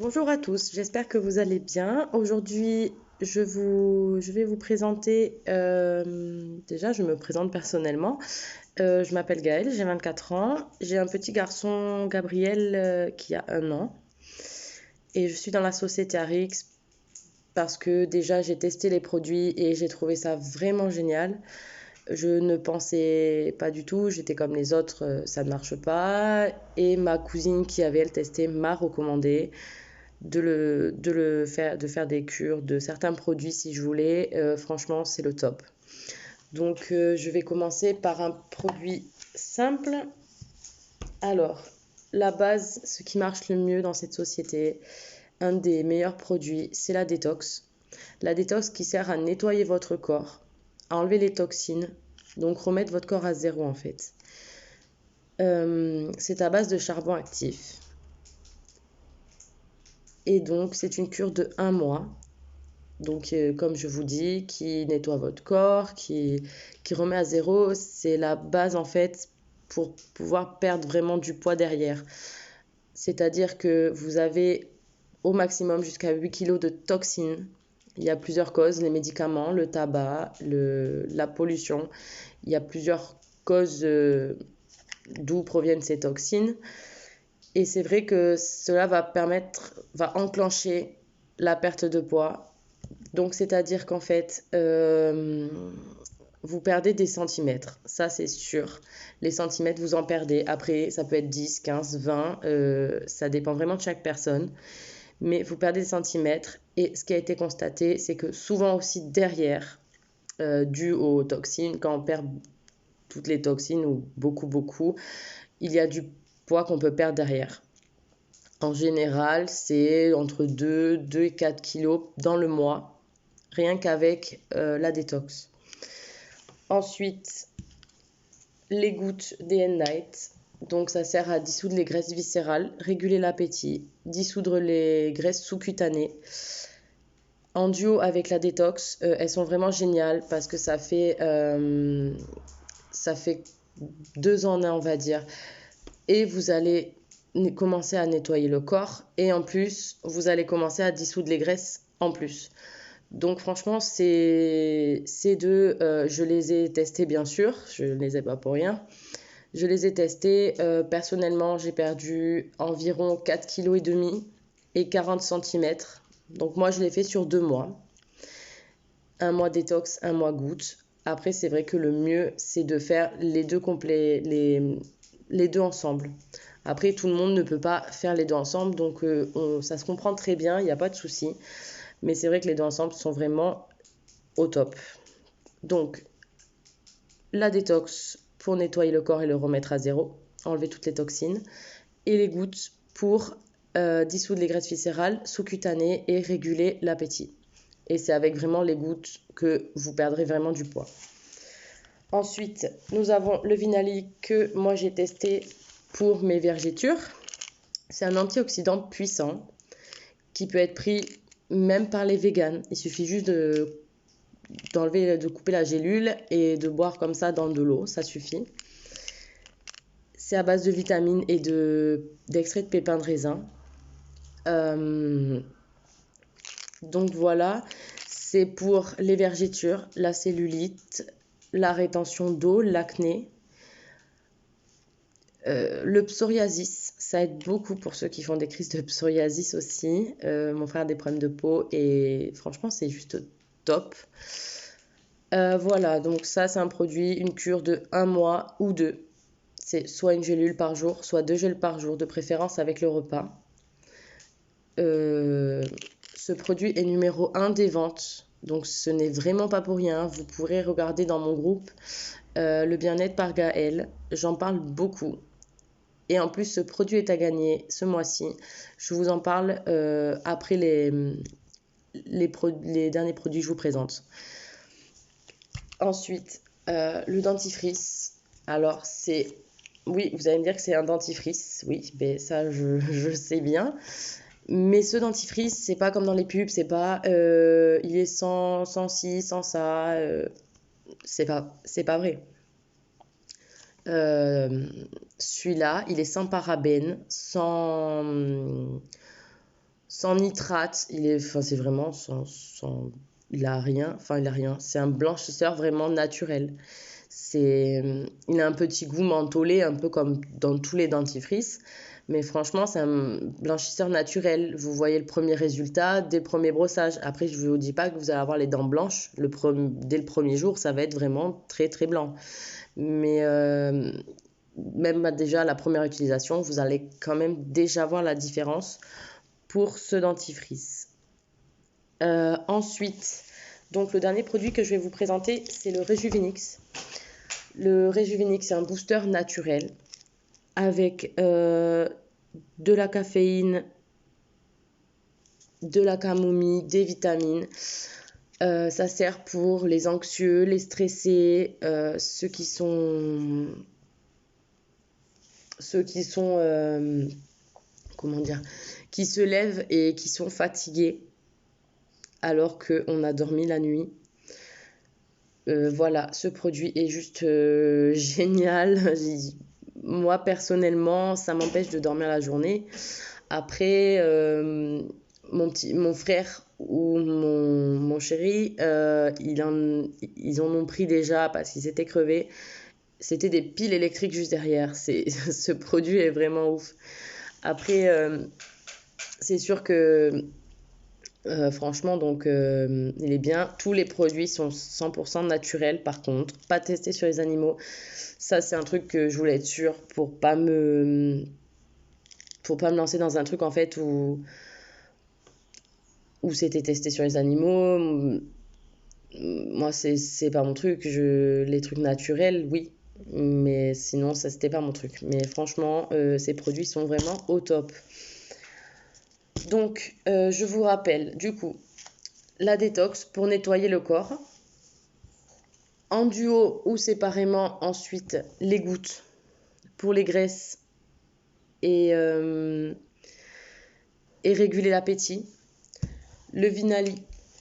Bonjour à tous, j'espère que vous allez bien. Aujourd'hui, je vais vous présenter, déjà je me présente personnellement. Je m'appelle Gaëlle, j'ai 24 ans. J'ai un petit garçon, Gabriel, qui a 1 an. Et je suis dans la société Arix parce que déjà j'ai testé les produits et j'ai trouvé ça vraiment génial. Je ne pensais pas du tout, j'étais comme les autres, ça ne marche pas. Et ma cousine qui avait elle testé m'a recommandé de faire des cures de certains produits si je voulais. Franchement, c'est le top. Donc, je vais commencer par un produit simple. Alors, la base, ce qui marche le mieux dans cette société, un des meilleurs produits, c'est la détox. La détox qui sert à nettoyer votre corps, à enlever les toxines, donc remettre votre corps à zéro en fait. C'est à base de charbon actif. Et donc, c'est une cure de 1 mois. Donc, comme je vous dis, qui nettoie votre corps, qui remet à zéro, c'est la base en fait pour pouvoir perdre vraiment du poids derrière. C'est-à-dire que vous avez au maximum jusqu'à 8 kilos de toxines. Il y a plusieurs causes, les médicaments, le tabac, la pollution. Il y a plusieurs causes d'où proviennent ces toxines. Et c'est vrai que cela va enclencher la perte de poids. Donc, c'est-à-dire qu'en fait, vous perdez des centimètres. Ça, c'est sûr. Les centimètres, vous en perdez. Après, ça peut être 10, 15, 20. Ça dépend vraiment de chaque personne. Mais vous perdez des centimètres. Et ce qui a été constaté, c'est que souvent aussi derrière, dû aux toxines, quand on perd toutes les toxines ou beaucoup, beaucoup, il y a du poids qu'on peut perdre derrière. En général, c'est entre 2 et 4 kilos dans le mois, rien qu'avec la détox. Ensuite, les gouttes Day and Night. Donc, ça sert à dissoudre les graisses viscérales, réguler l'appétit, dissoudre les graisses sous-cutanées. En duo avec la détox, elles sont vraiment géniales parce que ça fait 2 en 1, on va dire. Et vous allez commencer à nettoyer le corps et en plus, vous allez commencer à dissoudre les graisses en plus. Donc franchement, ces deux, je les ai testés bien sûr, je ne les ai pas pour rien. Je les ai testés, personnellement, j'ai perdu environ 4,5 kg et 40 centimètres. Donc moi, je l'ai fait sur 2 mois. 1 mois détox, 1 mois goutte. Après, c'est vrai que le mieux, c'est de faire les deux complets, les deux ensemble. Après, tout le monde ne peut pas faire les deux ensemble, donc ça se comprend très bien, il n'y a pas de souci. Mais c'est vrai que les deux ensemble sont vraiment au top. Donc, la détox pour nettoyer le corps et le remettre à zéro, enlever toutes les toxines. Et les gouttes pour dissoudre les graisses viscérales, sous-cutanées et réguler l'appétit. Et c'est avec vraiment les gouttes que vous perdrez vraiment du poids. Ensuite, nous avons le Vinali que moi j'ai testé pour mes vergetures. C'est un antioxydant puissant qui peut être pris même par les véganes. Il suffit juste de couper la gélule et de boire comme ça dans de l'eau, ça suffit. C'est à base de vitamines et d'extrait de pépins de raisin. Donc voilà, c'est pour les vergetures, la cellulite, la rétention d'eau, l'acné. Le psoriasis, ça aide beaucoup pour ceux qui font des crises de psoriasis aussi. Mon frère a des problèmes de peau et franchement, c'est juste top. Voilà, donc ça, c'est un produit, une cure de 1 mois ou 2. C'est soit une gélule par jour, soit 2 gels par jour, de préférence avec le repas. Euh, Ce produit est numéro 1 des ventes, donc ce n'est vraiment pas pour rien. Vous pourrez regarder dans mon groupe le bien-être par Gaëlle. J'en parle beaucoup. Et en plus, ce produit est à gagner ce mois-ci. Je vous en parle après les derniers produits que je vous présente. Ensuite, le dentifrice. Alors, oui, vous allez me dire que c'est un dentifrice. Oui, mais ça, je sais bien. Mais ce dentifrice, c'est pas comme dans les pubs. C'est pas il est sans ci, sans ça. C'est pas vrai. Celui-là, il est sans parabènes, sans nitrate. Enfin, c'est vraiment il a rien. Enfin, il a rien. C'est un blanchisseur vraiment naturel. Il a un petit goût mentholé, un peu comme dans tous les dentifrices. Mais franchement, c'est un blanchisseur naturel. Vous voyez le premier résultat dès le premier brossage. Après, je ne vous dis pas que vous allez avoir les dents blanches. Dès le premier jour, ça va être vraiment très, très blanc. Mais même déjà, la première utilisation, vous allez quand même déjà voir la différence pour ce dentifrice. Ensuite, donc le dernier produit que je vais vous présenter, c'est le Rejuvenix. Le Rejuvenix, c'est un booster naturel avec de la caféine, de la camomille, des vitamines. Ça sert pour les anxieux, les stressés, ceux qui sont comment dire, qui se lèvent et qui sont fatigués alors qu'on a dormi la nuit. Voilà, ce produit est juste génial. Moi, personnellement, ça m'empêche de dormir la journée. Après, mon frère ou mon chéri, ils en ont pris déjà parce qu'ils étaient crevés. C'était des piles électriques juste derrière. Ce produit est vraiment ouf. Après, c'est sûr que franchement, donc, il est bien. Tous les produits sont 100% naturels, par contre, pas testés sur les animaux. Ça, c'est un truc que je voulais être sûre pour pas me lancer dans un truc en fait où c'était testé sur les animaux. Moi, c'est pas mon truc. Les trucs naturels, oui, mais sinon, ça, c'était pas mon truc. Mais franchement, ces produits sont vraiment au top. Donc, je vous rappelle, du coup, la détox pour nettoyer le corps. En duo ou séparément, ensuite, les gouttes pour les graisses et réguler l'appétit. Le Vinali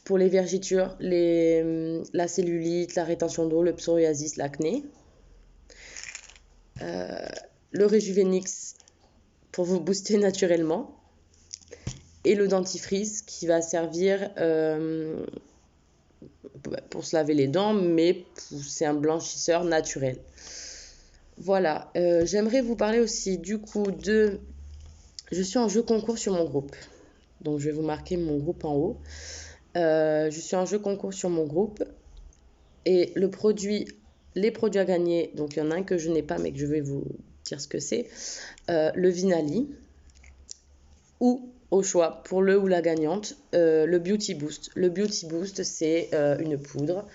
pour les vergitures, la cellulite, la rétention d'eau, le psoriasis, l'acné. Le Rejuvenix pour vous booster naturellement. Et le dentifrice qui va servir pour se laver les dents, mais c'est un blanchisseur naturel. Voilà, j'aimerais vous parler aussi du coup de... Je suis en jeu concours sur mon groupe. Donc je vais vous marquer mon groupe en haut. Je suis en jeu concours sur mon groupe. Et les produits à gagner, donc il y en a un que je n'ai pas mais que je vais vous dire ce que c'est. Le Vinali. Ou au choix pour le ou la gagnante, le Beauty Boost. Le Beauty Boost, c'est une poudre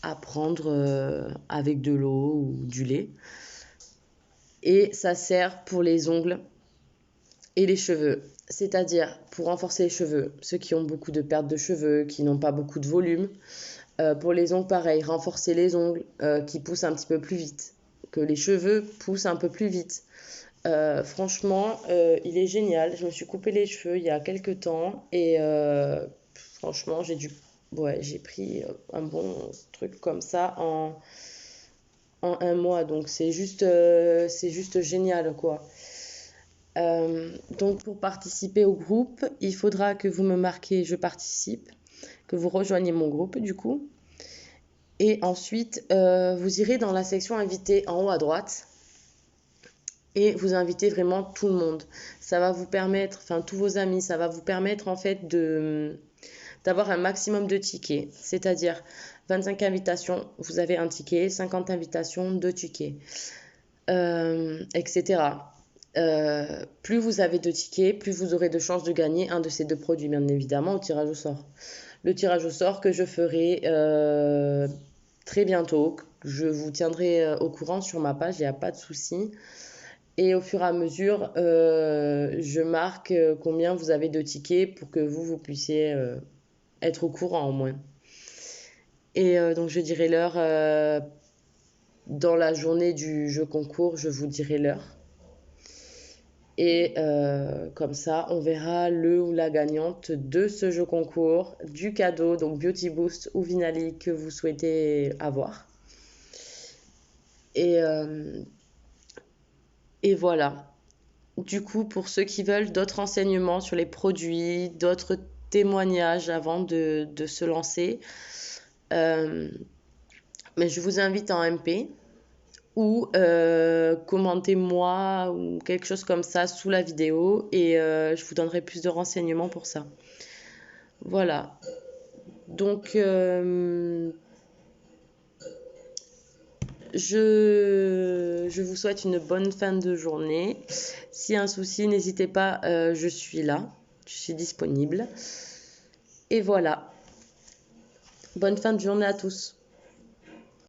à prendre avec de l'eau ou du lait. Et ça sert pour les ongles et les cheveux. C'est-à-dire pour renforcer les cheveux, ceux qui ont beaucoup de perte de cheveux, qui n'ont pas beaucoup de volume. Pour les ongles, pareil, renforcer les ongles qui poussent un petit peu plus vite. Que les cheveux poussent un peu plus vite. Franchement, il est génial. Je me suis coupé les cheveux il y a quelques temps et franchement, j'ai pris un bon truc comme ça en un mois. Donc c'est juste génial, quoi. Donc pour participer au groupe, il faudra que vous me marquiez je participe, que vous rejoigniez mon groupe du coup. Et ensuite, vous irez dans la section invité en haut à droite. Et vous invitez vraiment tout le monde. Ça va vous permettre, enfin tous vos amis, ça va vous permettre en fait d'avoir un maximum de tickets. C'est-à-dire 25 invitations, vous avez un ticket, 50 invitations, 2 tickets, etc. Plus vous avez de tickets, plus vous aurez de chances de gagner un de ces deux produits, bien évidemment, au tirage au sort. Le tirage au sort que je ferai très bientôt. Je vous tiendrai au courant sur ma page, il n'y a pas de souci. Et au fur et à mesure, je marque combien vous avez de tickets pour que vous puissiez être au courant au moins. Et donc je dirai l'heure dans la journée du jeu concours, je vous dirai l'heure. Et comme ça, on verra le ou la gagnante de ce jeu concours, du cadeau, donc Beauty Boost ou Vinali que vous souhaitez avoir. Et voilà. du coup, pour ceux qui veulent d'autres renseignements sur les produits, d'autres témoignages avant de se lancer, euh, mais je vous invite en MP ou commentez-moi ou quelque chose comme ça sous la vidéo et je vous donnerai plus de renseignements pour ça. Voilà. Donc, je vous souhaite une bonne fin de journée. S'il y a un souci, n'hésitez pas, je suis là, je suis disponible. Et voilà. Bonne fin de journée à tous.